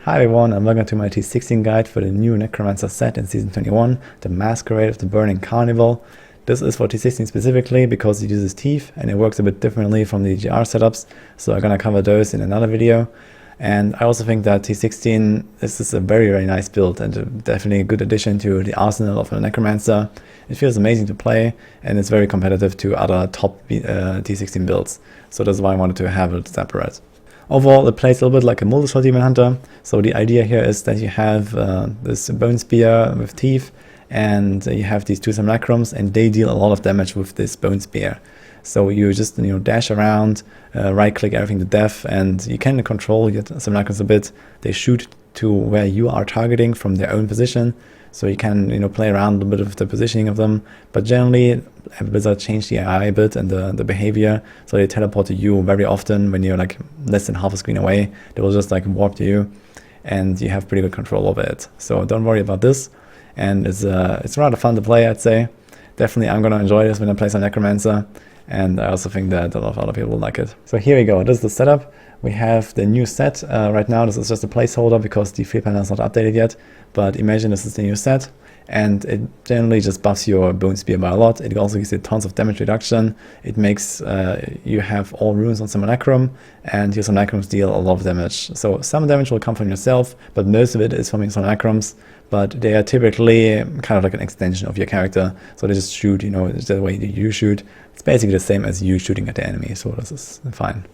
Hi everyone, and welcome to my T16 guide for the new Necromancer set in Season 21, the Masquerade of the Burning Carnival. This is for T16 specifically because it uses teeth and it works a bit differently from the GR setups, so I'm gonna cover those in another video. And I also think that T16 is a very nice build and definitely a good addition to the arsenal of a Necromancer. It feels amazing to play and it's very competitive to other top T16 builds, so that's why I wanted to have it separate. Overall, it plays a little bit like a Multishot Demon Hunter. So the idea here is that you have this bone spear with teeth, and you have these two simulacrums, and they deal a lot of damage with this bone spear. So you just dash around, right click everything to death, and you can control your simulacrums a bit. They shoot to where you are targeting from their own position. So you can play around a little bit with the positioning of them, but generally Blizzard changed the AI a bit and the behavior, so they teleport to you very often when you're like less than half a screen away. They will just like warp to you, and you have pretty good control over it. So don't worry about this, and it's rather fun to play, I'd say. Definitely I'm gonna enjoy this when I play some Necromancer, and I also think that a lot of other people will like it. So here we go. This is the setup. We have the new set right now. This is just a placeholder because the free panel is not updated yet, but imagine this is the new set, and it generally just buffs your bone spear by a lot. It also gives you tons of damage reduction. It makes you have all runes on simulacrum, and your simulacrums deal a lot of damage. So some damage will come from yourself, but most of it is from your simulacrums, but they are typically kind of like an extension of your character. So they just shoot, the way you shoot. It's basically the same as you shooting at the enemy, so this is fine.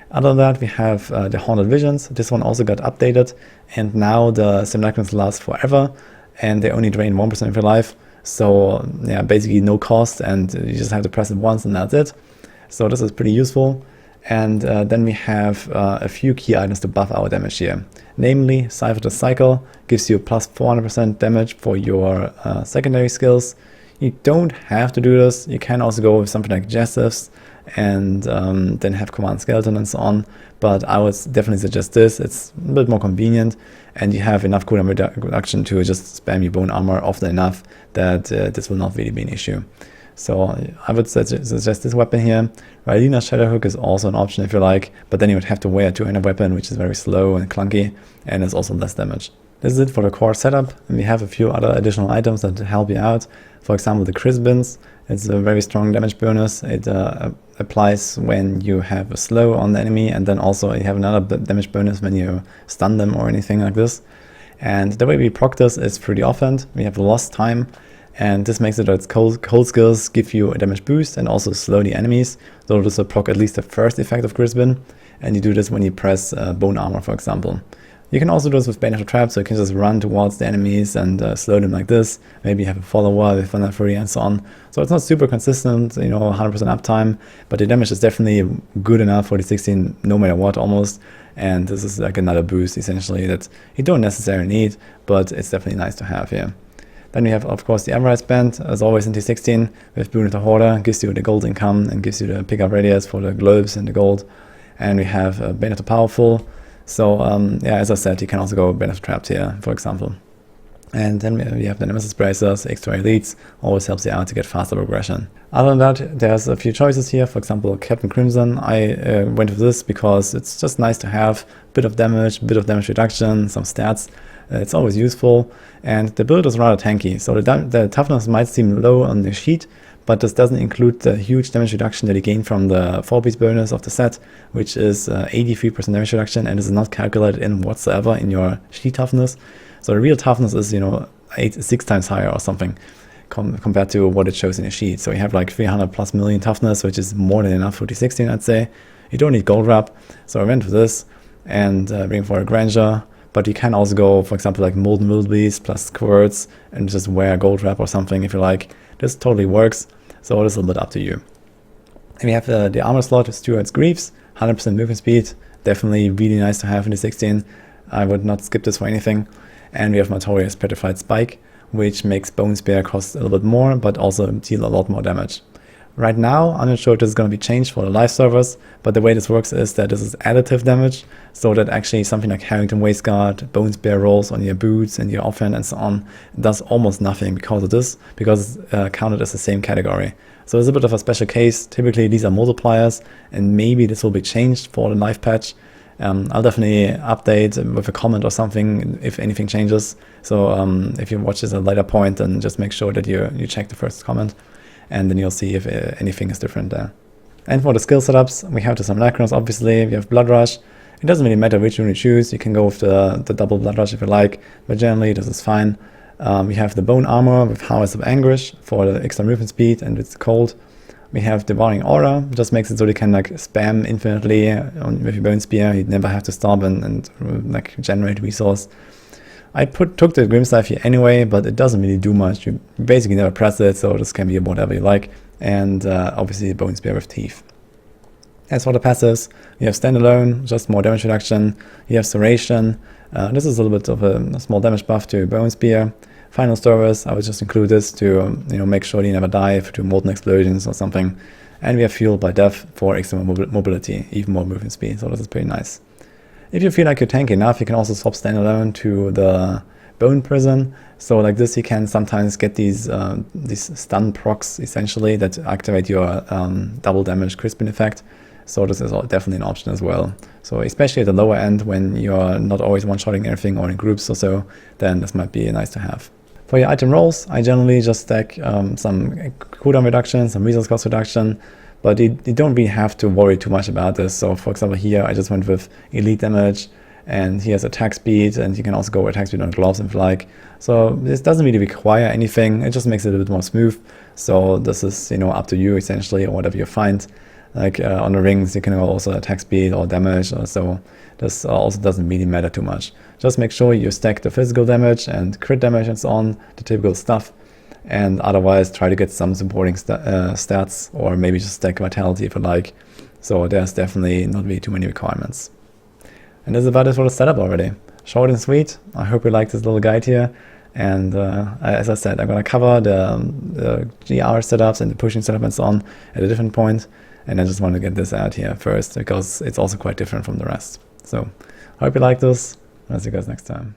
Other than that, we have the Haunted Visions. This one also got updated, and now the simulacrums last forever, and they only drain 1% of your life. So yeah, basically no cost, and you just have to press it once and that's it. So this is pretty useful. And then we have a few key items to buff our damage here. Namely, Cypher the Cycle gives you plus 400% damage for your secondary skills. You don't have to do this. You can also go with something like Jessifs and then have Command Skeleton and so on, but I would definitely suggest this. It's a bit more convenient, and you have enough cooldown reduction to just spam your bone armor often enough that this will not really be an issue. So I would suggest this weapon here. Rylina's Shadowhook is also an option if you like, but then you would have to wear a two-handed weapon, which is very slow and clunky, and it's also less damage. This is it for the core setup, and we have a few other additional items that help you out. For example, the Crispins. It's a very strong damage bonus. It applies when you have a slow on the enemy, and then also you have another damage bonus when you stun them or anything like this. And the way we proc this is through the offhand. We have lost time, and this makes it that cold skills give you a damage boost and also slow the enemies. So this will proc at least the first effect of Crispin, and you do this when you press bone armor, for example. You can also do this with Bane of the Trap, so you can just run towards the enemies and slow them like this. Maybe you have a follower with Thunder Fury and so on. So it's not super consistent, 100% uptime, but the damage is definitely good enough for the 16 no matter what almost. And this is like another boost essentially that you don't necessarily need, but it's definitely nice to have here. Then we have, of course, the Everrise Band, as always in T16, with Boon of the Hoarder, gives you the gold income and gives you the pickup radius for the globes and the gold. And we have Bane of the Powerful. So yeah, as I said, you can also go Bane of the Trapped here, for example. And then we have the Nemesis Bracers, extra elites, always helps you out to get faster progression. Other than that, there's a few choices here. For example, Captain Crimson, I went with this because it's just nice to have a bit of damage reduction, some stats. It's always useful, and the build is rather tanky, so the toughness might seem low on the sheet, but this doesn't include the huge damage reduction that you gain from the 4-piece bonus of the set, which is 83% damage reduction, and is not calculated in whatsoever in your sheet toughness. So the real toughness is 6 times higher or something compared to what it shows in your sheet. So you have like 300 plus million toughness, which is more than enough for T16, I'd say. You don't need gold wrap, so I went for this and bring for a Grandeur. But you can also go, for example, like Molten Wildebeest plus Squirts and just wear a gold wrap or something if you like. This totally works, so it is a little bit up to you. And we have the armor slot with Stuart's Greaves, 100% movement speed, definitely really nice to have in the 16. I would not skip this for anything. And we have Matoria's Petrified Spike, which makes Bone Spear cost a little bit more, but also deal a lot more damage. Right now, I'm not sure if this is going to be changed for the live servers, but the way this works is that this is additive damage, so that actually something like Harrington Waistguard, Bone Spear rolls on your boots and your offhand and so on does almost nothing because of this, because it's counted as the same category. So it's a bit of a special case. Typically these are multipliers, and maybe this will be changed for the live patch. I'll definitely update with a comment or something if anything changes. So if you watch this at a later point, then just make sure that you check the first comment, and then you'll see if anything is different there. And for the skill setups, we have some Necrons, obviously. We have Blood Rush. It doesn't really matter which one you choose. You can go with the double Blood Rush if you like, but generally this is fine. We have the Bone Armor with Harvest of Anguish for the extra movement speed, and it's cold. We have Devouring Aura, just makes it so you can like spam infinitely with your Bone Spear. You never have to stop and like generate resource. I took the Grimstaff here anyway, but it doesn't really do much. You basically never press it, so this can be whatever you like. And obviously Bone Spear with Teeth. As for the passives, you have Standalone, just more damage reduction. You have Serration. This is a little bit of a small damage buff to Bone Spear. Final Service, I would just include this to make sure you never die to molten explosions or something. And we have Fueled by Death for extra mobility, even more movement speed, so this is pretty nice. If you feel like you're tanky enough, you can also swap Standalone to the Bone Prison. So like this, you can sometimes get these stun procs, essentially, that activate your double damage crisping effect. So this is definitely an option as well. So especially at the lower end, when you're not always one-shotting everything or in groups or so, then this might be nice to have. For your item rolls, I generally just stack some cooldown reduction, some resource cost reduction, but you don't really have to worry too much about this. So for example here, I just went with elite damage, and here's attack speed, and you can also go with attack speed on gloves if you like. So this doesn't really require anything, it just makes it a bit more smooth. So this is up to you essentially, or whatever you find. Like on the rings, you can also attack speed or damage, or so this also doesn't really matter too much. Just make sure you stack the physical damage and crit damage and so on, the typical stuff, and otherwise try to get some supporting stats, or maybe just stack vitality if you like. So there's definitely not really too many requirements. And that's about it for the setup already. Short and sweet. I hope you like this little guide here. And as I said, I'm going to cover the GR setups and the pushing setup and so on at a different point. And I just want to get this out here first, because it's also quite different from the rest. So I hope you like this. I'll see you guys next time.